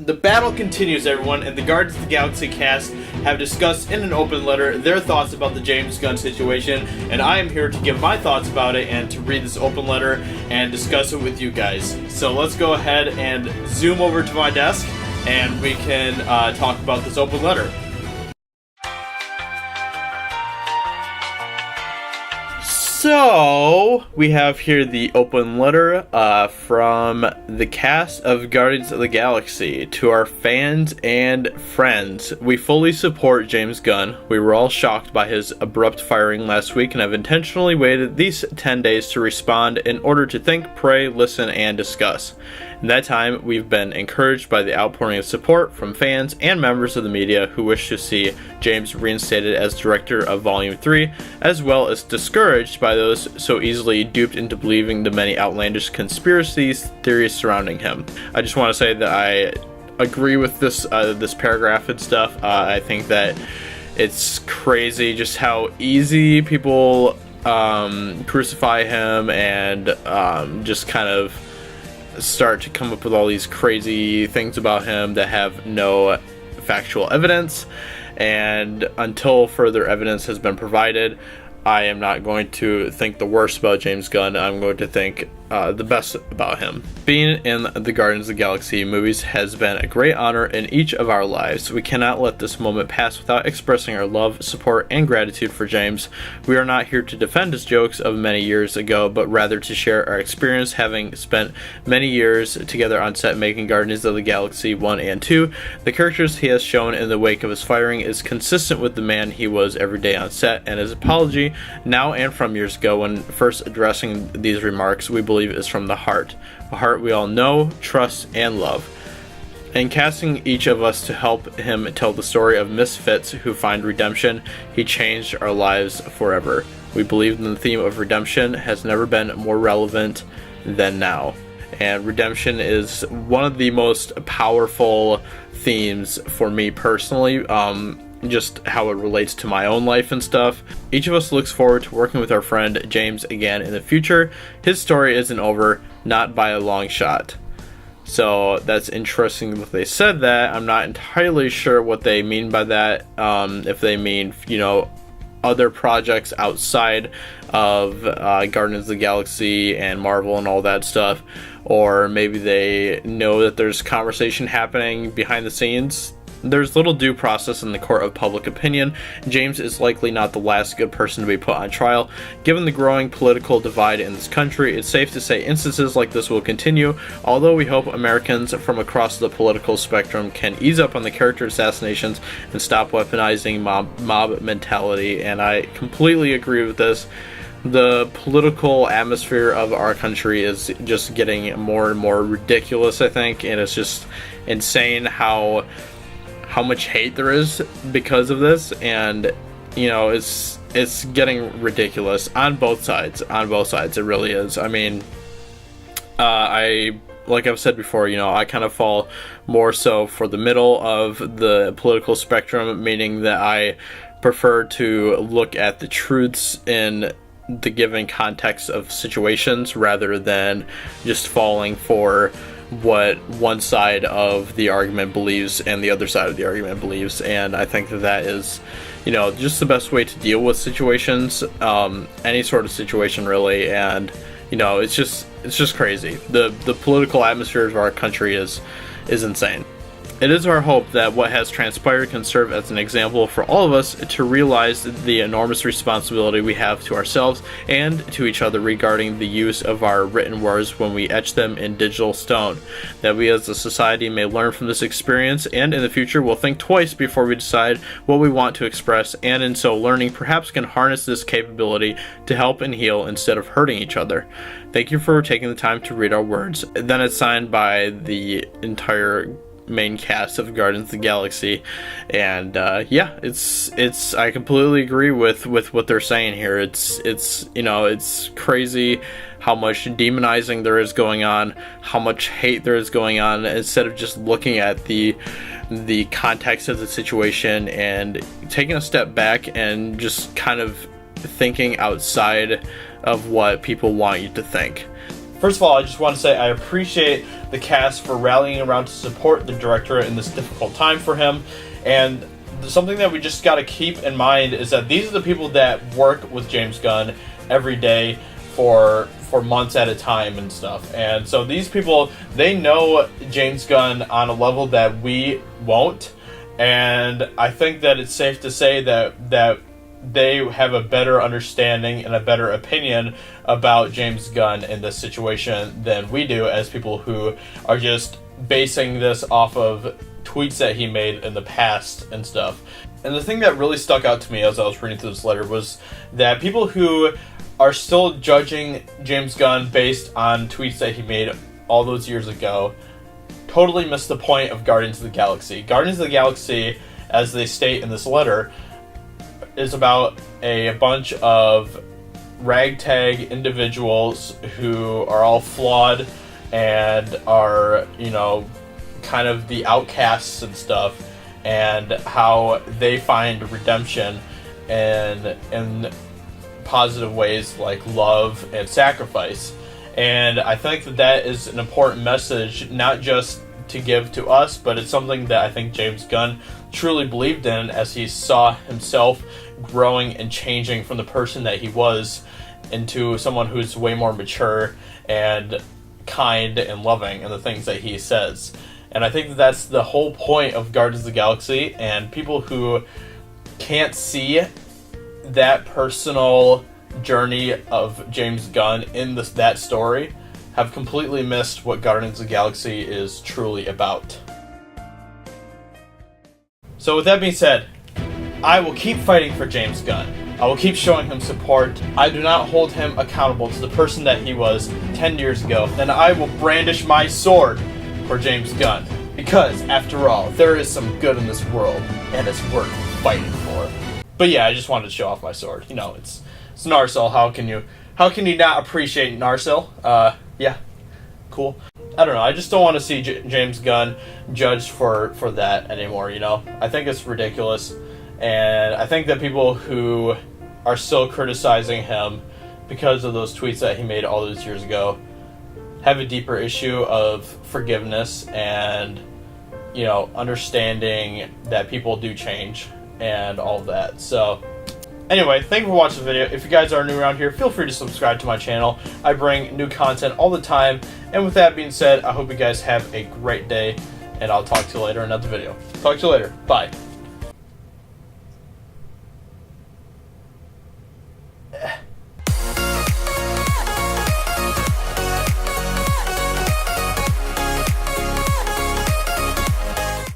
The battle continues, everyone, and the Guardians of the Galaxy cast have discussed in an open letter their thoughts about the James Gunn situation, and I am here to give my thoughts about it and to read this open letter and discuss it with you guys. So let's go ahead and zoom over to my desk, and we can talk about this open letter. So, we have here the open letter from the cast of Guardians of the Galaxy to our fans and friends. We fully support James Gunn. We were all shocked by his abrupt firing last week and have intentionally waited these 10 days to respond in order to think, pray, listen, and discuss. In that time, we've been encouraged by the outpouring of support from fans and members of the media who wish to see James reinstated as director of Volume 3, as well as discouraged by those so easily duped into believing the many outlandish conspiracy theories surrounding him. I just want to say that I agree with this paragraph and stuff. I think that it's crazy just how easy people crucify him and just kind of start to come up with all these crazy things about him that have no factual evidence, and until further evidence has been provided, I am not going to think the worst about James Gunn. I'm going to think the best about him. Being in the Guardians of the Galaxy movies has been a great honor in each of our lives. We cannot let this moment pass without expressing our love, support, and gratitude for James. We are not here to defend his jokes of many years ago, but rather to share our experience having spent many years together on set making Guardians of the Galaxy 1 and 2. The characters he has shown in the wake of his firing is consistent with the man he was every day on set, and his apology, now and from years ago when first addressing these remarks, we believe is from the heart, a heart we all know, trust, and love. In casting each of us to help him tell the story of misfits who find redemption, he changed our lives forever. We believe the theme of redemption has never been more relevant than now. And redemption is one of the most powerful themes for me personally. Just how it relates to my own life and stuff. Each of us looks forward to working with our friend James again in the future. His story isn't over, not by a long shot. So that's interesting that they said that. I'm not entirely sure what they mean by that. If they mean, other projects outside of Guardians of the Galaxy and Marvel and all that stuff, or maybe they know that there's conversation happening behind the scenes. There's little due process in the court of public opinion. James is likely not the last good person to be put on trial. Given the growing political divide in this country, it's safe to say instances like this will continue, although we hope Americans from across the political spectrum can ease up on the character assassinations and stop weaponizing mob mentality, and I completely agree with this. The political atmosphere of our country is just getting more and more ridiculous, I think, and it's just insane how much hate there is because of this, and it's getting ridiculous on both sides. It really is. I mean, like I've said before, I kind of fall more so for the middle of the political spectrum, meaning that I prefer to look at the truths in the given context of situations rather than just falling for what one side of the argument believes and the other side of the argument believes. And I think that is, just the best way to deal with situations, any sort of situation really. And it's just crazy. The political atmosphere of our country is insane. It is our hope that what has transpired can serve as an example for all of us to realize the enormous responsibility we have to ourselves and to each other regarding the use of our written words when we etch them in digital stone. That we as a society may learn from this experience, and in the future will think twice before we decide what we want to express, and in so learning perhaps can harness this capability to help and heal instead of hurting each other. Thank you for taking the time to read our words. Then it's signed by the entire main cast of Guardians of the Galaxy, and it's I completely agree with what they're saying here. It's crazy how much demonizing there is going on, how much hate there is going on, instead of just looking at the context of the situation and taking a step back and just kind of thinking outside of what people want you to think. First of all, I just want to say I appreciate the cast for rallying around to support the director in this difficult time for him. And something that we just got to keep in mind is that these are the people that work with James Gunn every day for months at a time and stuff. And so these people, they know James Gunn on a level that we won't. And I think that it's safe to say that they have a better understanding and a better opinion about James Gunn in this situation than we do, as people who are just basing this off of tweets that he made in the past and stuff. And the thing that really stuck out to me as I was reading through this letter was that people who are still judging James Gunn based on tweets that he made all those years ago totally missed the point of Guardians of the Galaxy. Guardians of the Galaxy, as they state in this letter, is about a bunch of ragtag individuals who are all flawed and are, kind of the outcasts and stuff, and how they find redemption in positive ways like love and sacrifice. And I think that is an important message, not just to give to us, but it's something that I think James Gunn truly believed in, as he saw himself growing and changing from the person that he was into someone who's way more mature and kind and loving in the things that he says. And I think that that's the whole point of Guardians of the Galaxy, and people who can't see that personal journey of James Gunn in that story have completely missed what Guardians of the Galaxy is truly about. So with that being said, I will keep fighting for James Gunn. I will keep showing him support. I do not hold him accountable to the person that he was 10 years ago. And I will brandish my sword for James Gunn. Because, after all, there is some good in this world, and it's worth fighting for. But yeah, I just wanted to show off my sword. It's Narsil. How can you not appreciate Narsil? Yeah, cool. I don't know. I just don't want to see James Gunn judged for that anymore. I think it's ridiculous, and I think that people who are still criticizing him because of those tweets that he made all those years ago have a deeper issue of forgiveness and understanding that people do change and all of that. So anyway, thank you for watching the video. If you guys are new around here, feel free to subscribe to my channel. I bring new content all the time. And with that being said, I hope you guys have a great day, and I'll talk to you later in another video. Talk to you later. Bye.